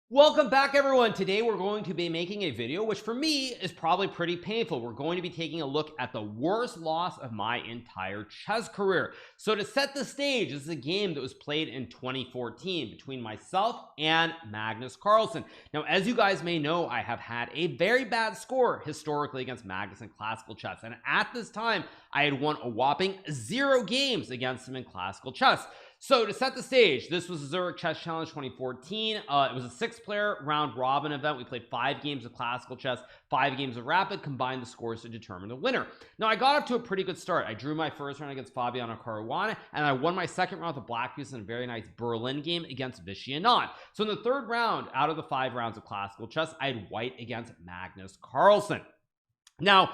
Welcome back, everyone. Today we're going to be making a video which for me is probably pretty painful. We're going to be taking a look at the worst loss of my entire chess career. So to set the stage, this is a game that was played in 2014 between myself and Magnus Carlsen. Now, as you guys may know, I have had a very bad score historically against Magnus in classical chess, and at this time I had won a whopping 0 games against him in classical chess. So to set the stage, this was the Zurich Chess Challenge 2014. It was a 6-player round robin event. We played 5 games of classical chess, 5 games of rapid, combined the scores to determine the winner. Now, I got off to a pretty good start. I drew my first round against Fabiano Caruana, and I won my second round with a black piece in a very nice Berlin game against Vichy Anand. So in the third round, out of the 5 rounds of classical chess, I had white against Magnus Carlsen. Now,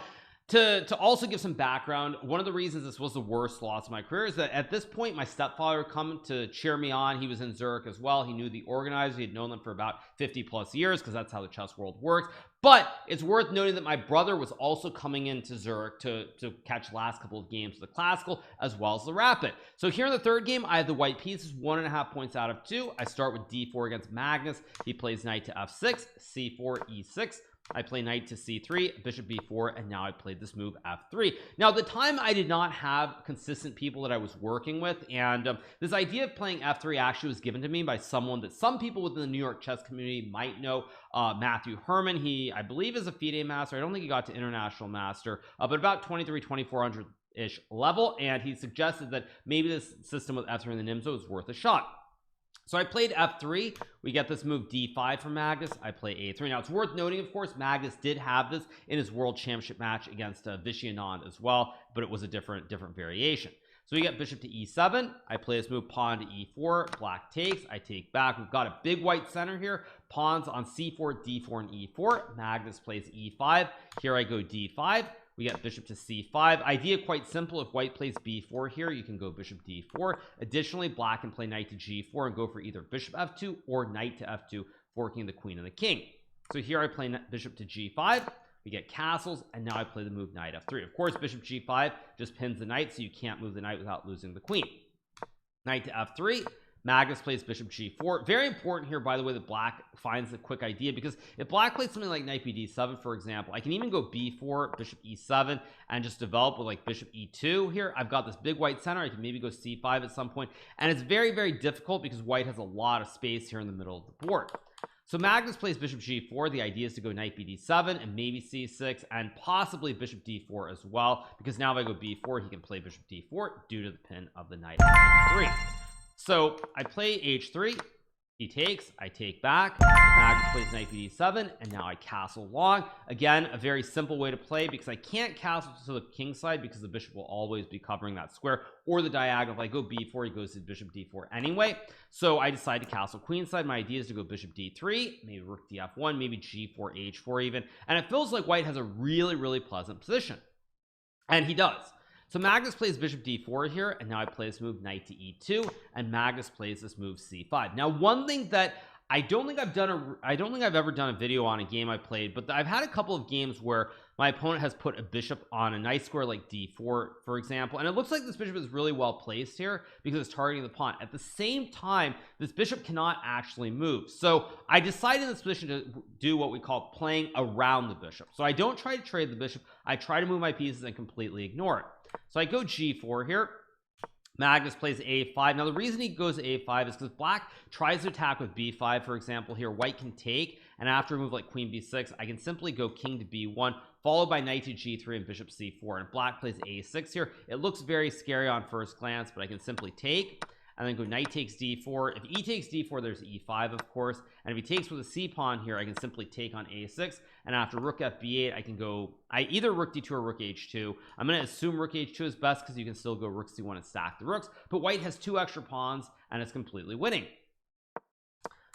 to also give some background, one of the reasons this was the worst loss of my career is that at this point my stepfather had come to cheer me on. He was in Zurich as well. He knew the organizers. He had known them for about 50 plus years because that's how the chess world works. But it's worth noting that my brother was also coming into Zurich to catch the last couple of games of the classical as well as the rapid. So here in the third game, I have the white pieces, 1.5 points out of 2. I start with d4 against Magnus. He plays knight to f6, c4, e6. I play knight to c3, bishop b4, and now I played this move f3. Now, at the time, I did not have consistent people that I was working with, and this idea of playing f3 actually was given to me by someone that some people within the New York chess community might know, Matthew Herman. He, I believe, is a FIDE master. I don't think he got to international master, but about 2400-ish level, and he suggested that maybe this system with f3 in the Nimzo is worth a shot. So I played f3. We get this move d5 from Magnus. I play a3. Now, it's worth noting, of course, Magnus did have this in his world championship match against Vichy Anand as well, but it was a different variation. So we get bishop to e7. I play this move pawn to e4. Black takes. I take back. We've got a big white center here. Pawns on c4, d4, and e4. Magnus plays e5. Here I go d5. We get bishop to c5. Idea quite simple. If white plays b4 here, you can go bishop d4. Additionally, black can play knight to g4 and go for either bishop f2 or knight to f2, forking the queen and the king. So here I play bishop to g5. We get castles, and now I play the move knight f3. Of course, bishop g5 just pins the knight, so you can't move the knight without losing the queen. Knight to f3. Magnus plays bishop g4. Very important here, by the way, that black finds a quick idea, because if black plays something like knight bd7, for example, I can even go b4, bishop e7, and just develop with like bishop e2 here. I've got this big white center. I can maybe go c5 at some point, and it's very difficult because white has a lot of space here in the middle of the board. So Magnus plays bishop g4. The idea is to go knight bd7 and maybe c6 and possibly bishop d4 as well, because now if I go b4, he can play bishop d4 due to the pin of the knight f3. So I play h3. He takes. I take back. Magnus plays knight bd7, and now I castle long. Again, a very simple way to play, because I can't castle to the king side because the bishop will always be covering that square, or the diagonal. If I go b4, he goes to bishop d4 anyway. So I decide to castle queen side. My idea is to go bishop d3, maybe rook df1, maybe g4 h4 even, and it feels like white has a really pleasant position, and he does. So Magnus plays bishop d4 here, and now I play this move knight to e2, and Magnus plays this move c5. Now, one thing that I don't think I've ever done a video on a game I played, but I've had a couple of games where my opponent has put a bishop on a nice square like d4, for example, and it looks like this bishop is really well placed here because it's targeting the pawn. At the same time, this bishop cannot actually move. So I decided in this position to do what we call playing around the bishop. So I don't try to trade the bishop. I try to move my pieces and completely ignore it. So I go g4 here. Magnus plays a5. Now the reason he goes a5 is because black tries to attack with b5, for example. Here white can take, and after a move like queen b6, I can simply go king to b1, followed by knight to g3 and bishop c4. And black plays a6 here. It looks very scary on first glance, but I can simply take and then go knight takes d4. If e takes d4, there's e5, of course, and if he takes with a c pawn here, I can simply take on a6, and after rook fb8, I can go either rook d2 or rook h2. I'm going to assume rook h2 is best because you can still go rook c1 and stack the rooks, but white has 2 extra pawns and it's completely winning.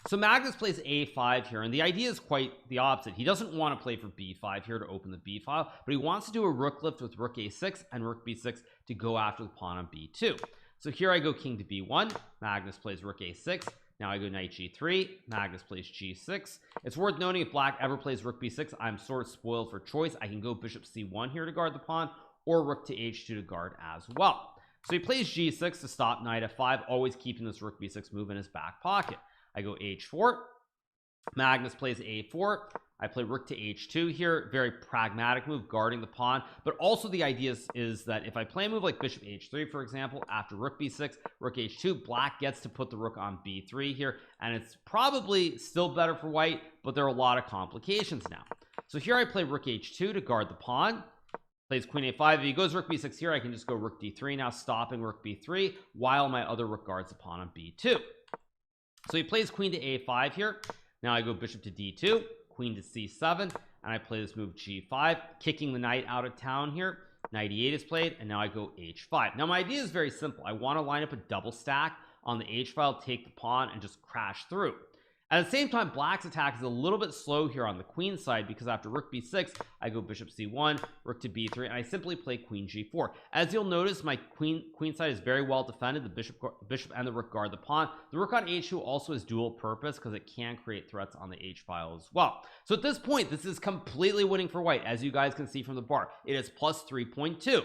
So Magnus plays a5 here, and the idea is quite the opposite. He doesn't want to play for b5 here to open the b file, but he wants to do a rook lift with rook a6 and rook b6 to go after the pawn on b2. So here I go king to b1. Magnus plays rook a6. Now I go knight g3. Magnus plays g6. It's worth noting, if black ever plays rook b6, I'm sort of spoiled for choice. I can go bishop c1 here to guard the pawn, or rook to h2 to guard as well. So he plays g6 to stop knight f5, always keeping this rook b6 move in his back pocket. I go h4. Magnus plays a4. I play rook to h2 here. Very pragmatic move, guarding the pawn. But also the idea is that if I play a move like bishop h3, for example, after rook b6, rook h2, black gets to put the rook on b3 here. And it's probably still better for white, but there are a lot of complications now. So here I play rook h2 to guard the pawn. Plays queen a5. If he goes rook b6 here, I can just go rook d3 now, stopping rook b3 while my other rook guards the pawn on b2. So he plays queen to a5 here. Now I go bishop to d2, queen to c7, and I play this move g5, kicking the knight out of town here. Knight e8 is played, and now I go h5. Now my idea is very simple. I want to line up a double stack on the h file, take the pawn, and just crash through. At the same time, black's attack is a little bit slow here on the queen side, because after rook b6, I go bishop c1, rook to b3, and I simply play queen g4. As you'll notice, my queen side is very well defended. The bishop and the rook guard the pawn. The rook on h2 also has dual purpose because it can create threats on the h file as well. So at this point, this is completely winning for white, as you guys can see from the bar. It is plus 3.2. So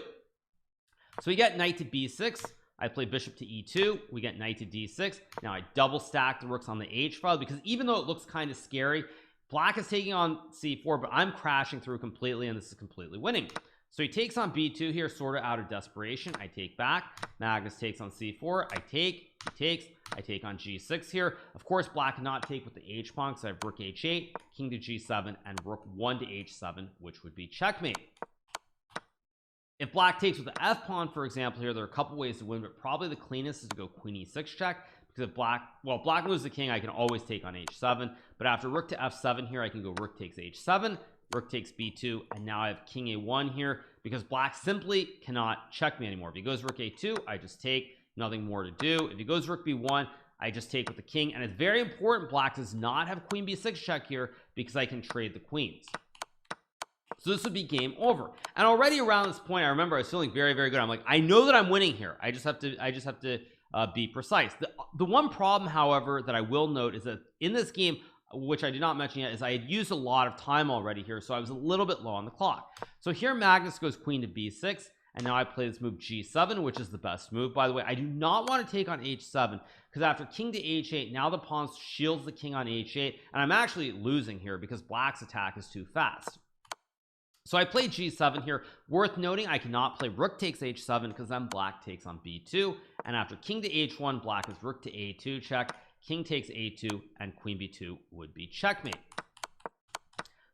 we get knight to b6. I play bishop to e2. We get knight to d6. Now I double stack the rooks on the h file, because even though it looks kind of scary, black is taking on c4, but I'm crashing through completely, and this is completely winning. So he takes on b2 here, sort of out of desperation. I take back. Magnus takes on c4. I take. He takes. I take on g6 here. Of course, black cannot take with the h pawn, because I have rook h8, king to g7, and rook 1 to h7, which would be checkmate. If black takes with the f pawn, for example, here, there are a couple ways to win, but probably the cleanest is to go queen e6 check, because if black moves the king, I can always take on h7. But after rook to f7 here, I can go rook takes h7, rook takes b2, and now I have king a1 here, because black simply cannot check me anymore. If he goes rook a2, I just take, nothing more to do. If he goes rook b1, I just take with the king. And it's very important black does not have queen b6 check here, because I can trade the queens. So this would be game over. And already around this point, I remember I was feeling very, very good. I'm like, I know that I'm winning here. I just have to be precise. The one problem, however, that I will note is that in this game, which I did not mention yet, is I had used a lot of time already here, so I was a little bit low on the clock. So here Magnus goes queen to b6, and now I play this move g7, which is the best move, by the way. I do not want to take on h7, because after king to h8, now the pawn shields the king on h8, and I'm actually losing here because black's attack is too fast. So I play g7 here. Worth noting, I cannot play rook takes h7, because then black takes on b2, and after king to h1, black is rook to a2 check, king takes a2, and queen b2 would be checkmate.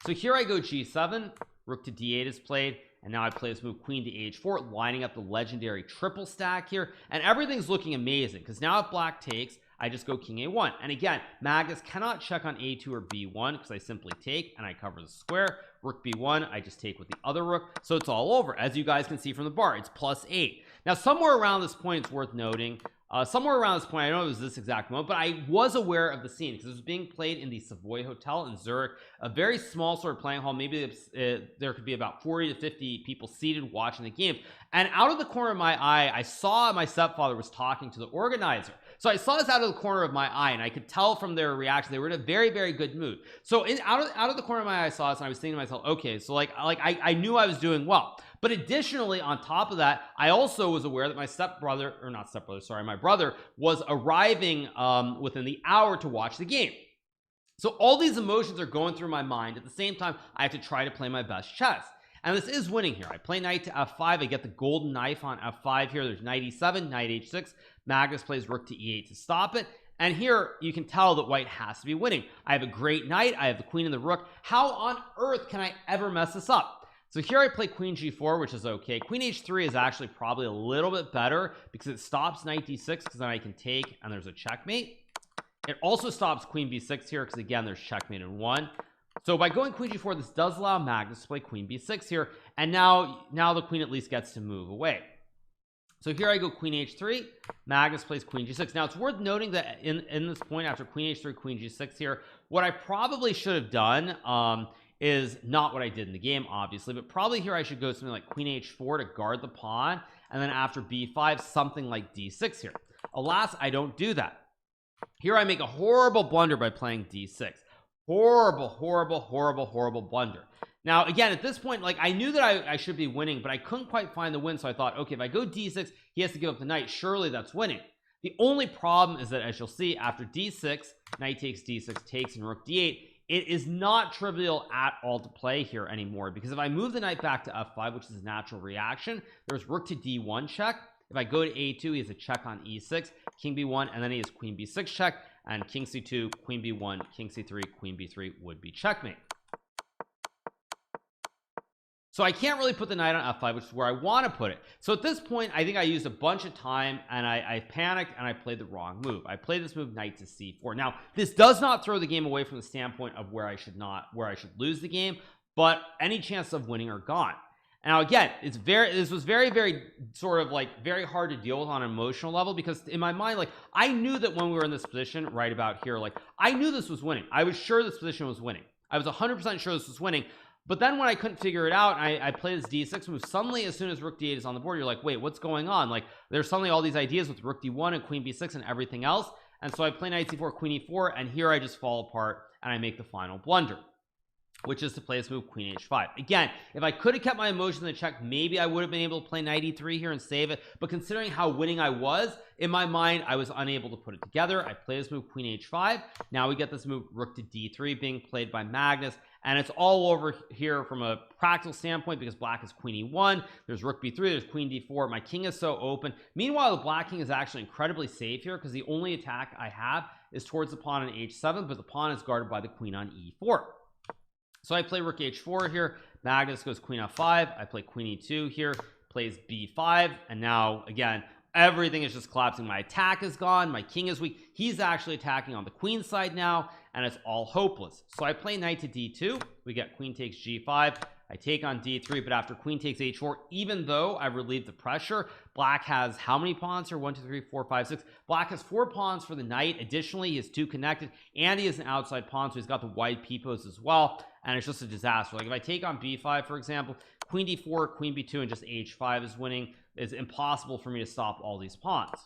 So here I go g7, rook to d8 is played, and now I play this move queen to h4, lining up the legendary triple stack here, and everything's looking amazing, because now if black takes, I just go king a1, and again, Magnus cannot check on a2 or b1, because I simply take and I cover the square. Rook b1, I just take with the other rook, so it's all over. As you guys can see from the bar, it's plus 8. Now somewhere around this point, it's worth noting, somewhere around this point, I don't know if it was this exact moment, but I was aware of the scene, because it was being played in the Savoy Hotel in Zurich, a very small sort of playing hall. Maybe there could be about 40 to 50 people seated watching the games, and out of the corner of my eye, I saw my stepfather was talking to the organizer. So I saw this out of the corner of my eye, and I could tell from their reaction they were in a very, very good mood. So out of the corner of my eye, I saw this, and I was thinking to myself, okay, so I knew I was doing well. But additionally, on top of that, I also was aware that my brother was arriving within the hour to watch the game. So all these emotions are going through my mind. At the same time, I have to try to play my best chess. And this is winning here. I play knight to f5. I get the golden knife on f5 here. There's knight e7, knight h6. Magnus plays rook to e8 to stop it. And here you can tell that white has to be winning. I have a great knight. I have the queen and the rook. How on earth can I ever mess this up? So here I play queen g4, which is okay. Queen h3 is actually probably a little bit better, because it stops knight d6, because then I can take and there's a checkmate. It also stops queen b6 here, because again there's checkmate in 1. So by going queen g4, this does allow Magnus to play queen b6 here, and now the queen at least gets to move away. So here I go queen h3, Magnus plays queen g6. Now it's worth noting that in this point, after queen h3, queen g6 here, what I probably should have done is not what I did in the game, obviously, but probably here I should go something like queen h4 to guard the pawn, and then after b5, something like d6 here. Alas, I don't do that. Here I make a horrible blunder by playing d6. Horrible blunder. Now again, at this point, like, I knew that I should be winning, but I couldn't quite find the win, so I thought, okay, if I go d6, he has to give up the knight, surely that's winning. The only problem is that, as you'll see, after d6, knight takes d6 takes and rook d8, it is not trivial at all to play here anymore, because if I move the knight back to f5, which is a natural reaction, there's rook to d1 check. If I go to a2, he has a check on e6, king b1, and then he has queen b6 check, and king c2, queen b1, king c3, queen b3 would be checkmate. So I can't really put the knight on f5, which is where I want to put it. So at this point, I think I used a bunch of time, and I panicked and I played the wrong move. I played this move, knight to c4. Now, this does not throw the game away from the standpoint of where I should lose the game, but any chance of winning are gone. Now again, this was very sort of like very hard to deal with on an emotional level, because in my mind, like, I knew that when we were in this position right about here, like, I knew this was winning. I was sure this position was winning. I was 100% sure this was winning. But then when I couldn't figure it out, I played this d6 move. Suddenly, as soon as rook d8 is on the board, you're like, wait, what's going on? Like, there's suddenly all these ideas with rook d1 and queen b6 and everything else. And so I play knight c4, queen e4, and here I just fall apart and I make the final blunder, which is to play this move, queen h5. Again, if I could have kept my emotions in check, maybe I would have been able to play knight e3 here and save it. But considering how winning I was, in my mind, I was unable to put it together. I play this move, queen h5. Now we get this move, rook to d3, being played by Magnus. And it's all over here from a practical standpoint, because black is queen e1, there's rook b3, there's queen d4. My king is so open. Meanwhile, the black king is actually incredibly safe here, because the only attack I have is towards the pawn on h7, but the pawn is guarded by the queen on e4. So I play rook h4 here. Magnus goes queen f5. I play queen e2 here, plays b5, and now again everything is just collapsing. My attack is gone, my king is weak. He's actually attacking on the queen side now, and it's all hopeless. So I play knight to d2. We get queen takes g5. I take on d3, but after queen takes h4, even though I relieved the pressure, black has how many pawns here? 1 2 3 4 5 6. Black has 4 pawns for the knight. Additionally, he has 2 connected, and he has an outside pawn, so he's got the wide p-pose as well, and it's just a disaster. Like, if I take on b5, for example, queen d4, queen b2, and just h5 is winning. It's impossible for me to stop all these pawns.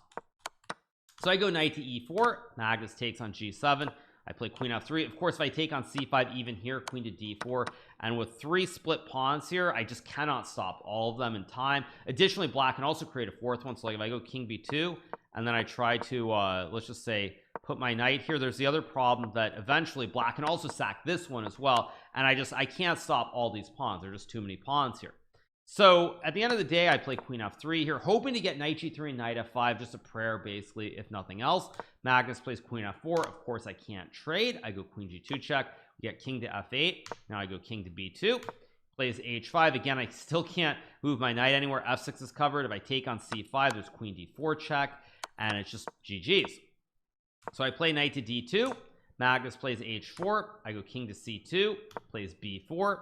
So I go knight to e4. Magnus takes on g7. I play queen f3. Of course, if I take on c5, even here, queen to d4, and with 3 split pawns here, I just cannot stop all of them in time. Additionally, black can also create a 4th one. So like, if I go king b2, and then I try to let's just say put my knight here, there's the other problem that eventually black can also sack this one as well, and I can't stop all these pawns. There are just too many pawns here. So at the end of the day, I play queen f3 here, hoping to get knight g3 and knight f5, just a prayer basically, if nothing else. Magnus plays queen f4. Of course, I can't trade. I go queen g2 check. We get king to f8. Now I go king to b2. Plays h5. Again, I still can't move my knight anywhere. f6 is covered. If I take on c5, there's queen d4 check, and it's just GG's. So I play knight to d2. Magnus plays h4. I go king to c2. Plays b4.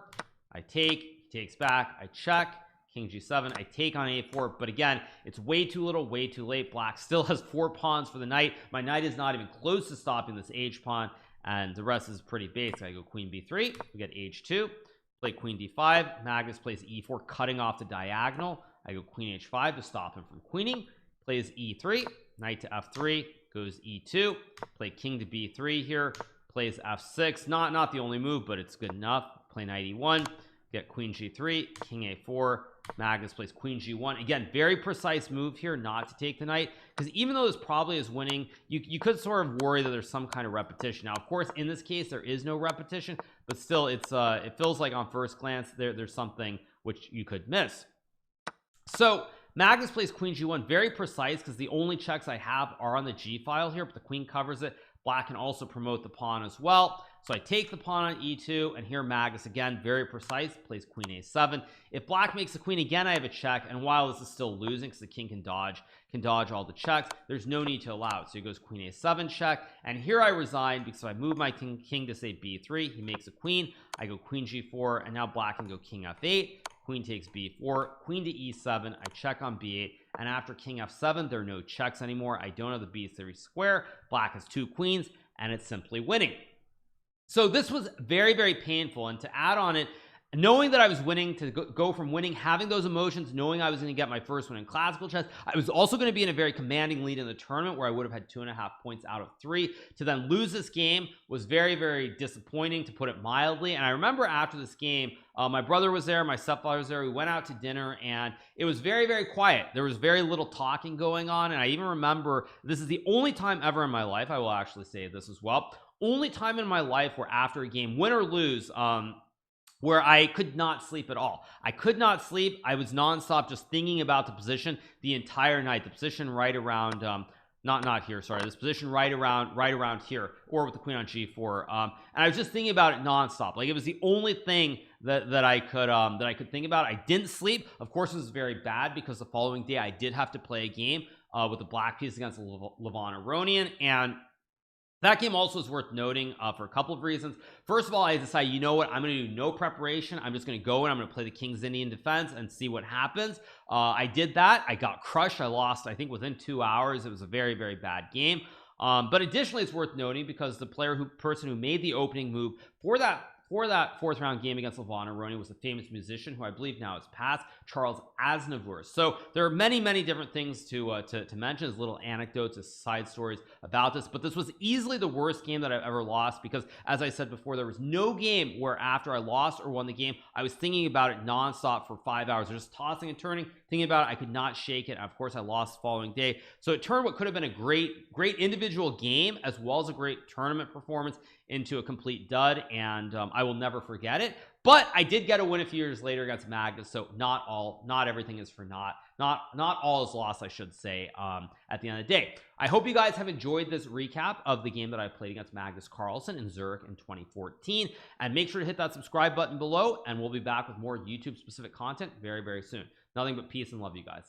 I take. Takes back. I check. King g7. I take on a4, but again, it's way too little, way too late. Black still has 4 pawns for the knight. My knight is not even close to stopping this h pawn, and the rest is pretty basic. I go queen b3. We get h2. Play queen d5. Magnus plays e4, cutting off the diagonal. I go queen h5 to stop him from queening. Plays e3. Knight to f3. Goes e2. Play king to b3 here. Plays f6. Not the only move, but it's good enough. Play knight e1. Get queen g3, king a4. Magnus plays queen g1. Again, very precise move here not to take the knight, because even though this probably is winning, you could sort of worry that there's some kind of repetition. Now, of course, in this case there is no repetition, but still it feels like on first glance there's something which you could miss. So Magnus plays queen g1, very precise, because the only checks I have are on the g file here, but the queen covers it. Black can also promote the pawn as well. So I take the pawn on e2, and here Magnus, again, very precise, plays queen a7. If black makes the queen again, I have a check, and while this is still losing because the king can dodge all the checks, there's no need to allow it. So he goes queen a7 check, and here I resign because if I move my king to say b3, he makes a queen. I go queen g4, and now black can go king f8. Queen takes b4, queen to e7. I check on b8, and after king f7, there are no checks anymore. I don't have the b3 square. Black has 2 queens, and it's simply winning. So this was very painful, and to add on it, knowing that I was winning, to go from winning, having those emotions, knowing I was going to get my first win in classical chess. I was also going to be in a very commanding lead in the tournament where I would have had 2.5 points out of 3. To then lose this game was very, very disappointing, to put it mildly. And I remember after this game, my brother was there, my stepfather was there. We went out to dinner and it was very, very quiet. There was very little talking going on. And I even remember, this is the only time ever in my life, I will actually say this as well, only time in my life where after a game, win or lose, where I could not sleep at all. I could not sleep. I was nonstop just thinking about the position the entire night. The position right around, not here, sorry, this position right around here, or with the queen on g4. And I was just thinking about it nonstop. Like, it was the only thing that I could think about. I didn't sleep. Of course, it was very bad because the following day I did have to play a game with the black piece against the Levon Aronian, and that game also is worth noting for a couple of reasons. First of all, I decided, you know what, I'm going to do no preparation. I'm just going to go and I'm going to play the King's Indian defense and see what happens. I did that. I got crushed. I lost, I think, within 2 hours. It was a very, very bad game. But additionally, it's worth noting because the person who made the opening move for that fourth round game against Levon Aronian was a famous musician who I believe now is passed, Charles Aznavour. So there are many, many different things to mention, as little anecdotes, as side stories about this. But this was easily the worst game that I've ever lost because, as I said before, there was no game where after I lost or won the game, I was thinking about it nonstop for 5 hours, just tossing and turning, thinking about it. I could not shake it. And of course, I lost the following day. So it turned what could have been a great individual game as well as a great tournament performance into a complete dud, and I will never forget it. But I did get a win a few years later against Magnus, so not everything is for naught. Not all is lost, I should say, at the end of the day. I hope you guys have enjoyed this recap of the game that I played against Magnus Carlsen in Zurich in 2014, and make sure to hit that subscribe button below, and we'll be back with more YouTube specific content very, very soon. Nothing but peace and love, you guys.